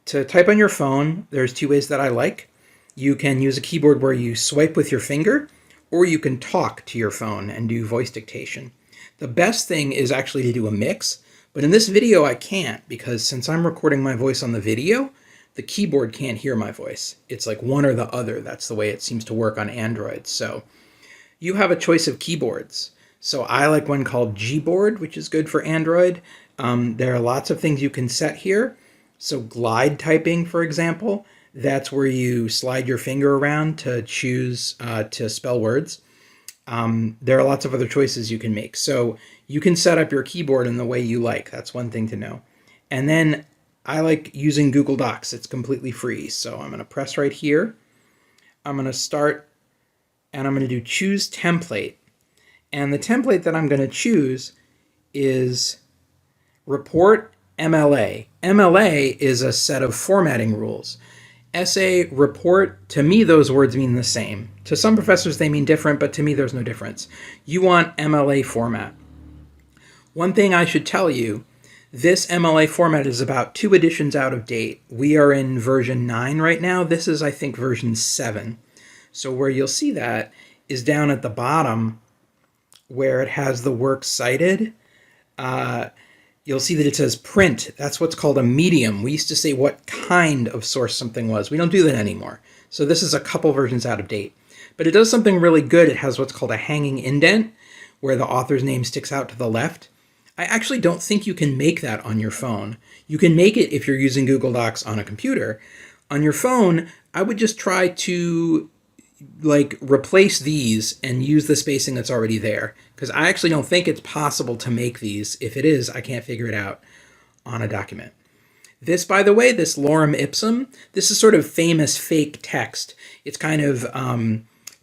To type on your phone, there's two ways that I like. You can use a keyboard where you swipe with your finger, or you can talk to your phone and do voice dictation. The best thing is actually to do a mix, but in this video I can't, because since I'm recording my voice on the video, the keyboard can't hear my voice. It's like one or the other. That's the way it seems to work on Android. So you have a choice of keyboards. So I like one called Gboard, which is good for Android. There are lots of things you can set here. So glide typing, for example, that's where you slide your finger around to choose to spell words. There are lots of other choices you can make. So you can set up your keyboard in the way you like. That's one thing to know. And then I like using Google Docs. It's completely free. So I'm going to press right here. I'm going to start and I'm going to do choose template. And the template that I'm going to choose is report MLA. MLA is a set of formatting rules. Essay, report, to me those words mean the same. To some professors they mean different, but to me there's no difference. You want MLA format. One thing I should tell you, this MLA format is about 2 editions out of date. We are in version 9 right now. This is, I think, version 7. So where you'll see that is down at the bottom where it has the works cited. You'll see that it says print. That's what's called a medium. We used to say what kind of source something was. We don't do that anymore. So this is a couple versions out of date. But it does something really good. It has what's called a hanging indent, where the author's name sticks out to the left. I actually don't think you can make that on your phone. You can make it if you're using Google Docs on a computer. On your phone, I would just try to replace these and use the spacing that's already there, because I actually don't think it's possible to make these. If it is, I can't figure it out on a document. This, by the way, this lorem ipsum, this is sort of famous fake text. It's kind of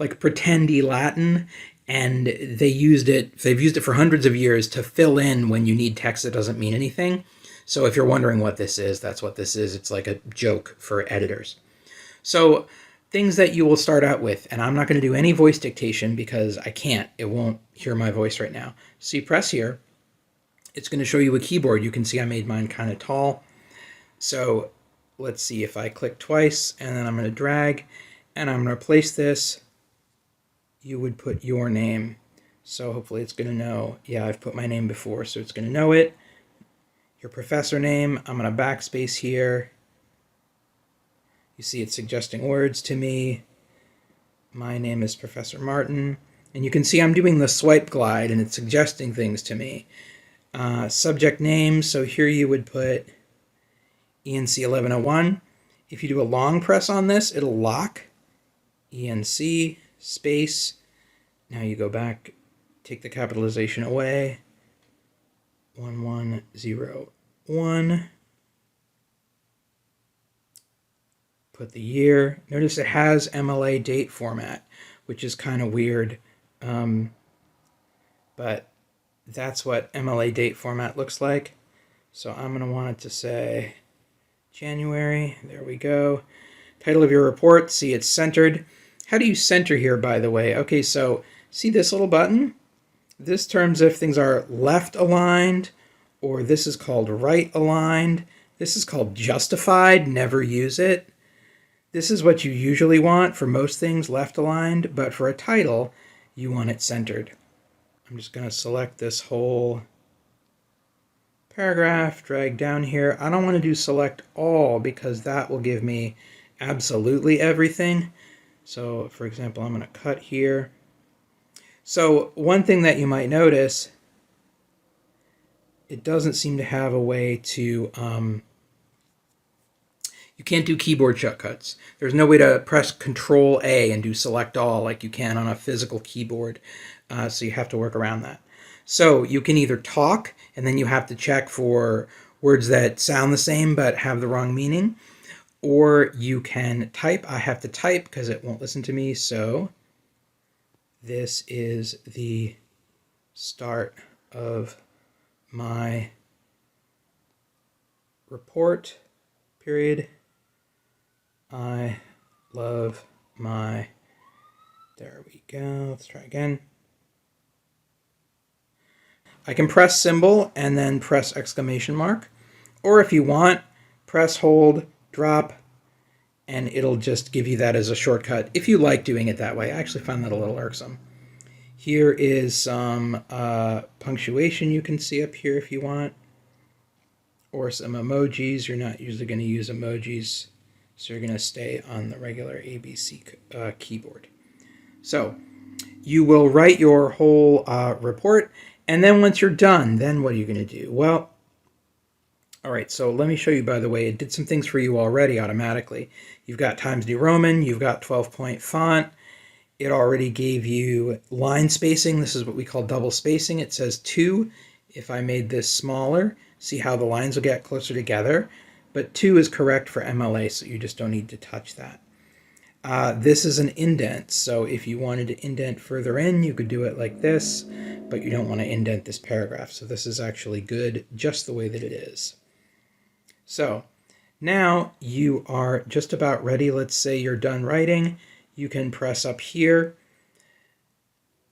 like pretendy Latin, and they've used it for hundreds of years to fill in when you need text that doesn't mean anything. So if you're wondering what this is, that's what this is. It's like a joke for editors. So things that you will start out with, and I'm not going to do any voice dictation because I can't. It won't hear my voice right now. So you press here. It's going to show you a keyboard. You can see I made mine kind of tall. So let's see if I click twice, and then I'm going to drag, and I'm going to replace this. You would put your name. So hopefully it's going to know. Yeah, I've put my name before, so it's going to know it. Your professor name. I'm going to backspace here. You see it's suggesting words to me. My name is Professor Martin. And you can see I'm doing the swipe glide, and it's suggesting things to me. Subject name, so here you would put ENC 1101. If you do a long press on this, it'll lock. ENC, space. Now you go back, take the capitalization away. 1101. Put the year. Notice it has MLA date format, which is kind of weird. But that's what MLA date format looks like. So I'm going to want it to say January. There we go. Title of your report. See, it's centered. How do you center here, by the way? Okay, so see this little button? This terms if things are left aligned, or this is called right aligned. This is called justified. Never use it. This is what you usually want for most things, left aligned, but for a title, you want it centered. I'm just going to select this whole paragraph, drag down here. I don't want to do select all because that will give me absolutely everything. So, for example, I'm going to cut here. So, one thing that you might notice, it doesn't seem to have a way to you can't do keyboard shortcuts. There's no way to press Control A and do select all like you can on a physical keyboard. So you have to work around that. So you can either talk, and then you have to check for words that sound the same but have the wrong meaning. Or you can type. I have to type because it won't listen to me. So this is the start of my report, period. I love my, there we go, let's try again. I can press symbol and then press exclamation mark, or if you want, press hold drop, and it'll just give you that as a shortcut if you like doing it that way. I actually find that a little irksome. Here is some punctuation you can see up here if you want, or some emojis. You're not usually going to use emojis, so you're going to stay on the regular ABC keyboard. So you will write your whole report, and then once you're done, then what are you going to do? Well, all right, so let me show you, by the way, it did some things for you already automatically. You've got Times New Roman, you've got 12-point font. It already gave you line spacing. This is what we call double spacing. It says 2. If I made this smaller, see how the lines will get closer together. But 2 is correct for MLA, so you just don't need to touch that. This is an indent, so if you wanted to indent further in, you could do it like this, but you don't want to indent this paragraph. So this is actually good just the way that it is. So now you are just about ready. Let's say you're done writing. You can press up here,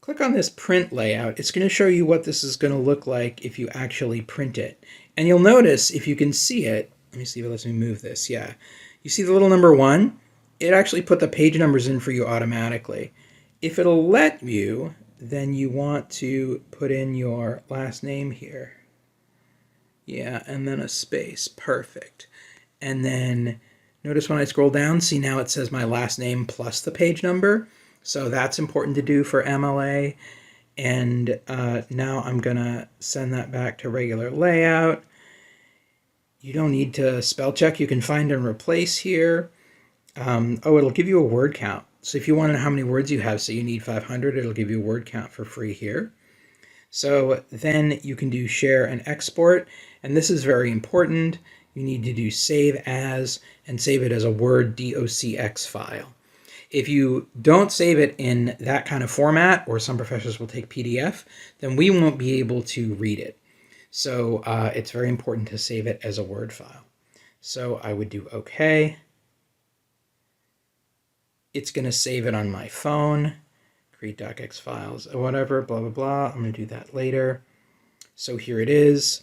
click on this print layout. It's going to show you what this is going to look like if you actually print it. And you'll notice, if you can see it, let me see if it lets me move this. Yeah. You see the little number 1? It actually put the page numbers in for you automatically. If it'll let you, then you want to put in your last name here. Yeah, and then a space. Perfect. And then notice when I scroll down, see now it says my last name plus the page number. So that's important to do for MLA. And now I'm going to send that back to regular layout. You don't need to spell check. You can find and replace here. It'll give you a word count. So if you want to know how many words you have, say you need 500, it'll give you a word count for free here. So then you can do share and export. And this is very important. You need to do save as and save it as a Word docx file. If you don't save it in that kind of format, or some professors will take PDF, then we won't be able to read it. So it's very important to save it as a Word file. So I would do OK. It's going to save it on my phone, create docx files, or whatever, blah, blah, blah. I'm going to do that later. So here it is.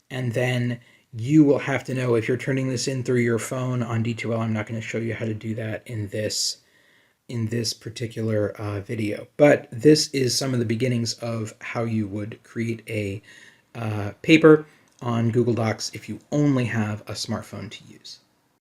And then you will have to know if you're turning this in through your phone on D2L. I'm not going to show you how to do that in this particular video. But this is some of the beginnings of how you would create a paper on Google Docs if you only have a smartphone to use.